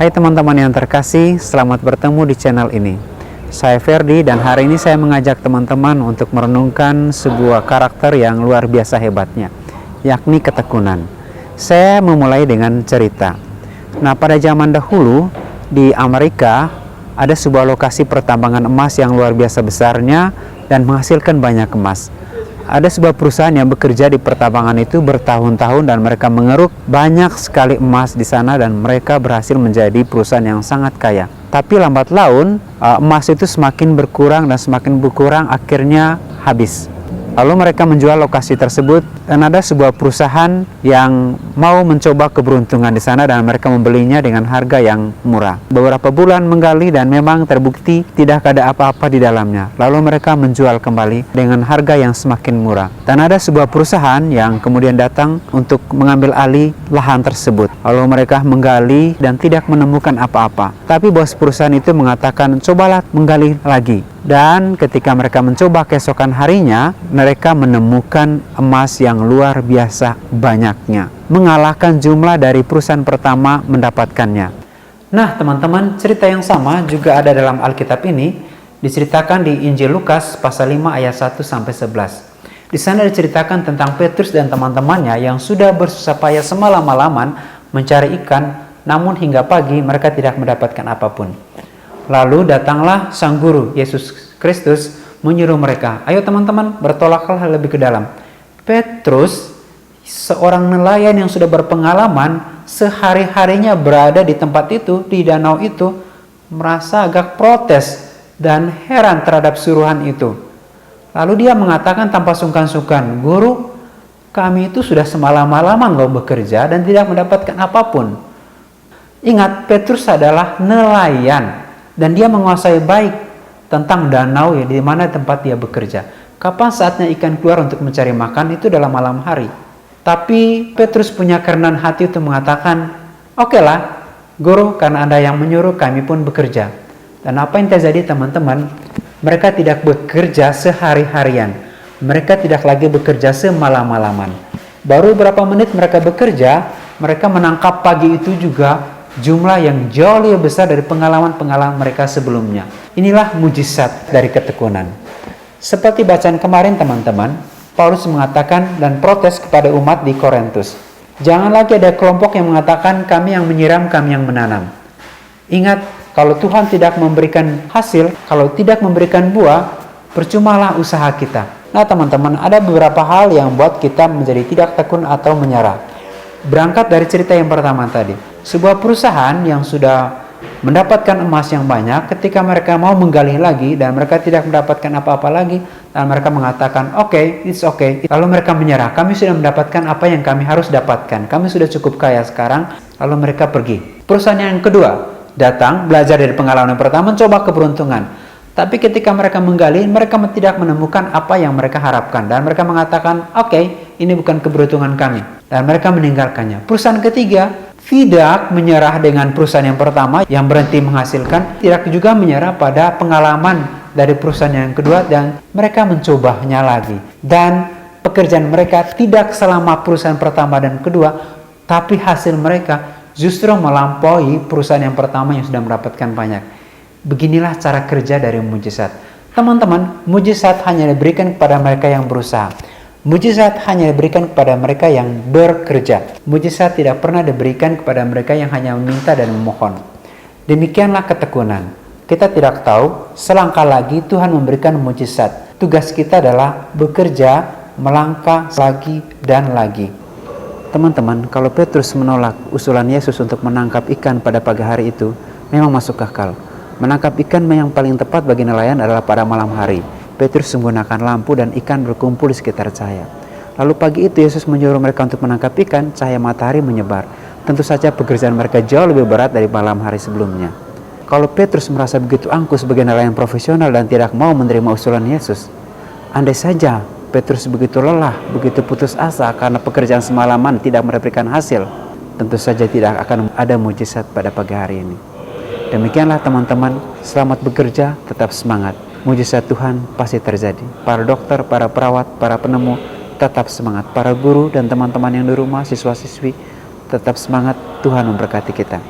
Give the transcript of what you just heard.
Hai teman-teman yang terkasih, selamat bertemu di channel ini. Saya Ferdi dan hari ini saya mengajak teman-teman untuk merenungkan sebuah karakter yang luar biasa hebatnya, yakni ketekunan. Saya memulai dengan cerita. Nah, pada zaman dahulu di Amerika ada sebuah lokasi pertambangan emas yang luar biasa besarnya dan menghasilkan banyak emas. Ada sebuah perusahaan yang bekerja di pertambangan itu bertahun-tahun dan mereka mengeruk banyak sekali emas di sana dan mereka berhasil menjadi perusahaan yang sangat kaya. Tapi lambat laun emas itu semakin berkurang dan semakin berkurang, akhirnya habis. Lalu mereka menjual lokasi tersebut dan ada sebuah perusahaan yang mau mencoba keberuntungan di sana dan mereka membelinya dengan harga yang murah. Beberapa bulan menggali dan memang terbukti tidak ada apa-apa di dalamnya. Lalu mereka menjual kembali dengan harga yang semakin murah. Dan ada sebuah perusahaan yang kemudian datang untuk mengambil alih lahan tersebut. Lalu mereka menggali dan tidak menemukan apa-apa. Tapi bos perusahaan itu mengatakan, cobalah menggali lagi. Dan ketika mereka mencoba keesokan harinya, mereka menemukan emas yang luar biasa banyaknya, mengalahkan jumlah dari perusahaan pertama mendapatkannya. Nah teman-teman, cerita yang sama juga ada dalam Alkitab ini, diceritakan di Injil Lukas pasal 5 ayat 1-11. Di sana diceritakan tentang Petrus dan teman-temannya yang sudah bersusah payah semalam-malaman mencari ikan, namun hingga pagi mereka tidak mendapatkan apapun. Lalu datanglah Sang Guru Yesus Kristus menyuruh mereka, ayo teman-teman bertolaklah lebih ke dalam. Petrus, seorang nelayan yang sudah berpengalaman, sehari-harinya berada di tempat itu, di danau itu, merasa agak protes dan heran terhadap suruhan itu. Lalu dia mengatakan tanpa sungkan-sungkan, Guru, kami itu sudah semalam-malaman loh bekerja dan tidak mendapatkan apapun. Ingat, Petrus adalah nelayan dan dia menguasai baik tentang danau ya, di mana tempat dia bekerja. Kapan saatnya ikan keluar untuk mencari makan itu dalam malam hari. Tapi Petrus punya kerendahan hati untuk mengatakan, oke lah, Guru, karena Anda yang menyuruh kami pun bekerja. Dan apa yang terjadi teman-teman? Mereka tidak bekerja sehari-harian. Mereka tidak lagi bekerja semalam-malaman. Baru beberapa menit mereka bekerja, mereka menangkap pagi itu juga jumlah yang jauh lebih besar dari pengalaman-pengalaman mereka sebelumnya. Inilah mujizat dari ketekunan. Seperti bacaan kemarin teman-teman, Paulus mengatakan dan protes kepada umat di Korintus. Jangan lagi ada kelompok yang mengatakan kami yang menyiram, kami yang menanam. Ingat, kalau Tuhan tidak memberikan hasil, kalau tidak memberikan buah, percumalah usaha kita. Nah teman-teman, ada beberapa hal yang membuat kita menjadi tidak tekun atau menyerah. Berangkat dari cerita yang pertama tadi, sebuah perusahaan yang sudah mendapatkan emas yang banyak, ketika mereka mau menggali lagi dan mereka tidak mendapatkan apa-apa lagi, dan mereka mengatakan, oke, it's okay. Lalu mereka menyerah, kami sudah mendapatkan apa yang kami harus dapatkan, kami sudah cukup kaya sekarang, lalu mereka pergi. Perusahaan yang kedua datang, belajar dari pengalaman yang pertama, mencoba keberuntungan. Tapi ketika mereka menggali, mereka tidak menemukan apa yang mereka harapkan. Dan mereka mengatakan, oke, ini bukan keberuntungan kami. Dan mereka meninggalkannya. Perusahaan ketiga tidak menyerah dengan perusahaan yang pertama yang berhenti menghasilkan. Tidak juga menyerah pada pengalaman dari perusahaan yang kedua. Dan mereka mencobanya lagi. Dan pekerjaan mereka tidak selama perusahaan pertama dan kedua. Tapi hasil mereka justru melampaui perusahaan yang pertama yang sudah mendapatkan banyak. Beginilah cara kerja dari mujizat. Teman-teman, mujizat hanya diberikan kepada mereka yang berusaha. Mujizat hanya diberikan kepada mereka yang bekerja. Mujizat tidak pernah diberikan kepada mereka yang hanya meminta dan memohon. Demikianlah ketekunan. Kita tidak tahu, selangkah lagi Tuhan memberikan mujizat. Tugas kita adalah bekerja, melangkah lagi dan lagi. Teman-teman, kalau Petrus menolak usulan Yesus untuk menangkap ikan pada pagi hari itu, memang masuk akal. Menangkap ikan yang paling tepat bagi nelayan adalah pada malam hari. Petrus menggunakan lampu dan ikan berkumpul di sekitar cahaya. Lalu pagi itu Yesus menyuruh mereka untuk menangkap ikan, cahaya matahari menyebar. Tentu saja pekerjaan mereka jauh lebih berat dari malam hari sebelumnya. Kalau Petrus merasa begitu angkuh sebagai nelayan profesional dan tidak mau menerima usulan Yesus, andai saja Petrus begitu lelah, begitu putus asa karena pekerjaan semalaman tidak memberikan hasil, tentu saja tidak akan ada mujizat pada pagi hari ini. Demikianlah teman-teman, selamat bekerja, tetap semangat. Mujizat Tuhan pasti terjadi. Para dokter, para perawat, para penemu, tetap semangat. Para guru dan teman-teman yang di rumah, siswa-siswi, tetap semangat. Tuhan memberkati kita.